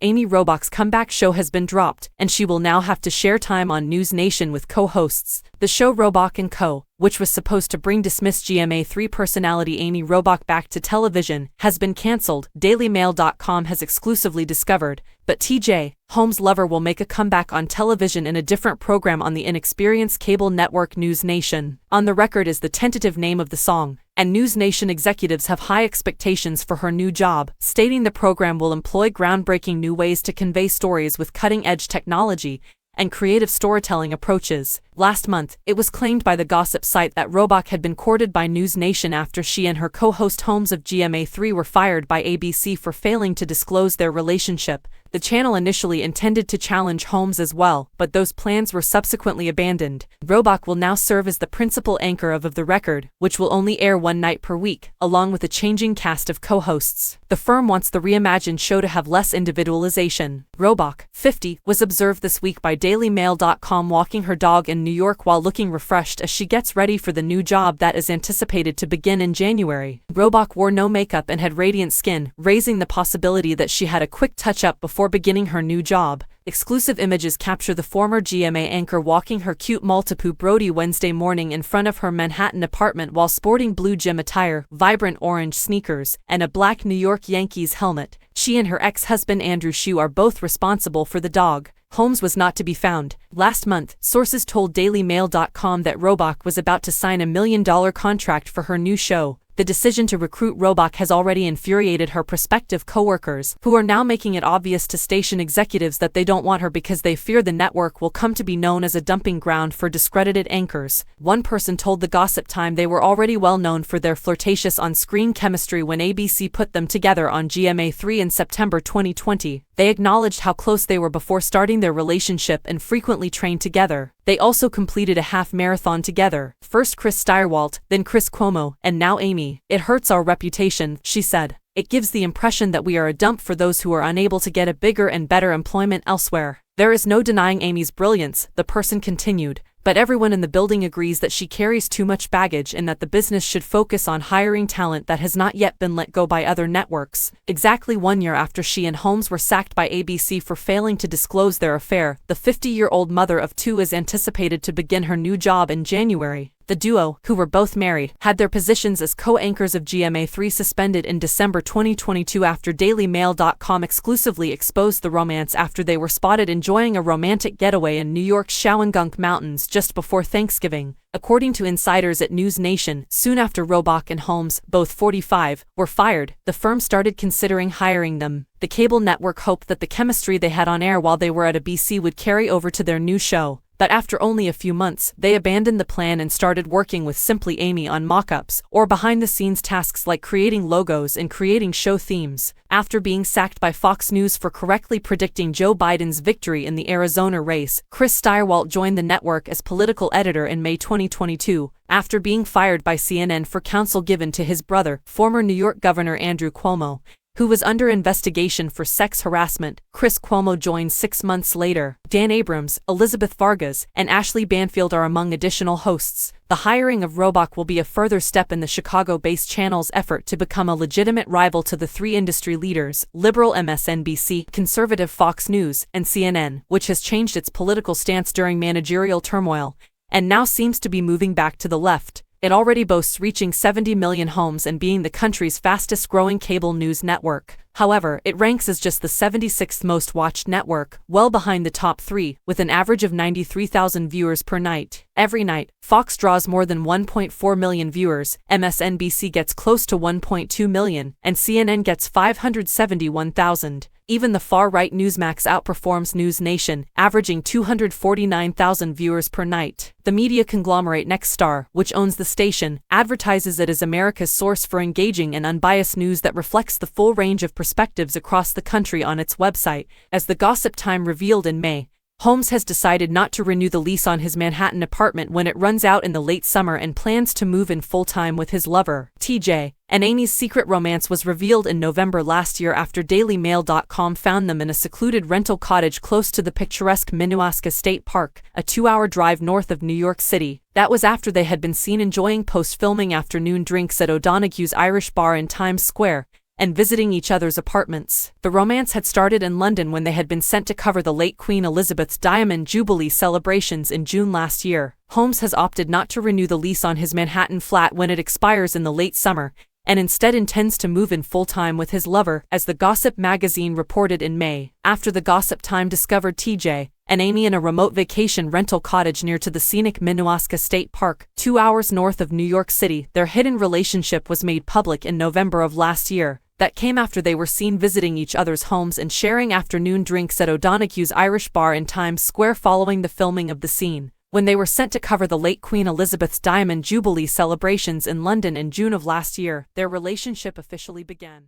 Amy Robach's comeback show has been dropped, and she will now have to share time on News Nation with co-hosts. The show Robach & Co., which was supposed to bring dismissed GMA3 personality Amy Robach back to television, has been cancelled, DailyMail.com has exclusively discovered, but TJ Holmes' lover will make a comeback on television in a different program on the inexperienced cable network News Nation. On the Record is the tentative name of the song, and News Nation executives have high expectations for her new job, stating the program will employ groundbreaking new ways to convey stories with cutting-edge technology and creative storytelling approaches. Last month, it was claimed by the gossip site that Robach had been courted by News Nation after she and her co-host Holmes of GMA3 were fired by ABC for failing to disclose their relationship. The channel initially intended to challenge Holmes as well, but those plans were subsequently abandoned. Robach will now serve as the principal anchor of The Record, which will only air one night per week, along with a changing cast of co-hosts. The firm wants the reimagined show to have less individualization. Robach, 50, was observed this week by DailyMail.com walking her dog in New York while looking refreshed as she gets ready for the new job that is anticipated to begin in January. Robach wore no makeup and had radiant skin, raising the possibility that she had a quick touch-up before beginning her new job. Exclusive images capture the former GMA anchor walking her cute Maltipoo Brody Wednesday morning in front of her Manhattan apartment while sporting blue gym attire, vibrant orange sneakers, and a black New York Yankees helmet. She and her ex-husband Andrew Shue are both responsible for the dog. Holmes was not to be found. Last month, sources told DailyMail.com that Robach was about to sign $1 million contract for her new show. The decision to recruit Robach has already infuriated her prospective co-workers, who are now making it obvious to station executives that they don't want her because they fear the network will come to be known as a dumping ground for discredited anchors. One person told the Gossip Time they were already well known for their flirtatious on-screen chemistry when ABC put them together on GMA3 in September 2020. They acknowledged how close they were before starting their relationship and frequently trained together. They also completed a half marathon together, first Chris Stirewalt, then Chris Cuomo, and now Amy. "It hurts our reputation," she said. "It gives the impression that we are a dump for those who are unable to get a bigger and better employment elsewhere." There is no denying Amy's brilliance, the person continued, but everyone in the building agrees that she carries too much baggage and that the business should focus on hiring talent that has not yet been let go by other networks. Exactly 1 year after she and Holmes were sacked by ABC for failing to disclose their affair, the 50-year-old mother of two is anticipated to begin her new job in January. The duo, who were both married, had their positions as co-anchors of GMA3 suspended in December 2022 after DailyMail.com exclusively exposed the romance after they were spotted enjoying a romantic getaway in New York's Shawangunk Mountains just before Thanksgiving. According to insiders at News Nation, soon after Robach and Holmes, both 45, were fired, the firm started considering hiring them. The cable network hoped that the chemistry they had on air while they were at ABC would carry over to their new show. But after only a few months, they abandoned the plan and started working with Simply Amy on mock-ups, or behind-the-scenes tasks like creating logos and creating show themes. After being sacked by Fox News for correctly predicting Joe Biden's victory in the Arizona race, Chris Stirewalt joined the network as political editor in May 2022, after being fired by CNN for counsel given to his brother, former New York Governor Andrew Cuomo, who was under investigation for sex harassment. Chris Cuomo joined 6 months later. Dan Abrams, Elizabeth Vargas, and Ashley Banfield are among additional hosts. The hiring of Robach will be a further step in the Chicago-based channel's effort to become a legitimate rival to the three industry leaders, liberal MSNBC, conservative Fox News, and CNN, which has changed its political stance during managerial turmoil, and now seems to be moving back to the left. It already boasts reaching 70 million homes and being the country's fastest-growing cable news network. However, it ranks as just the 76th most-watched network, well behind the top three, with an average of 93,000 viewers per night. Every night, Fox draws more than 1.4 million viewers, MSNBC gets close to 1.2 million, and CNN gets 571,000. Even the far-right Newsmax outperforms News Nation, averaging 249,000 viewers per night. The media conglomerate Nexstar, which owns the station, advertises it as America's source for engaging and unbiased news that reflects the full range of perspectives across the country on its website. As the Gossip Time revealed in May, Holmes has decided not to renew the lease on his Manhattan apartment when it runs out in the late summer and plans to move in full-time with his lover, TJ. And Amy's secret romance was revealed in November last year after DailyMail.com found them in a secluded rental cottage close to the picturesque Minnewaska State Park, a 2-hour drive north of New York City. That was after they had been seen enjoying post-filming afternoon drinks at O'Donoghue's Irish Bar in Times Square, and visiting each other's apartments. The romance had started in London when they had been sent to cover the late Queen Elizabeth's Diamond Jubilee celebrations in June last year. Holmes has opted not to renew the lease on his Manhattan flat when it expires in the late summer, and instead intends to move in full-time with his lover, as the Gossip magazine reported in May. After the Gossip Time discovered TJ and Amy in a remote vacation rental cottage near to the scenic Minnewaska State Park, 2 hours north of New York City, their hidden relationship was made public in November of last year. That came after they were seen visiting each other's homes and sharing afternoon drinks at O'Donoghue's Irish Bar in Times Square following the filming of the scene. When they were sent to cover the late Queen Elizabeth's Diamond Jubilee celebrations in London in June of last year, their relationship officially began.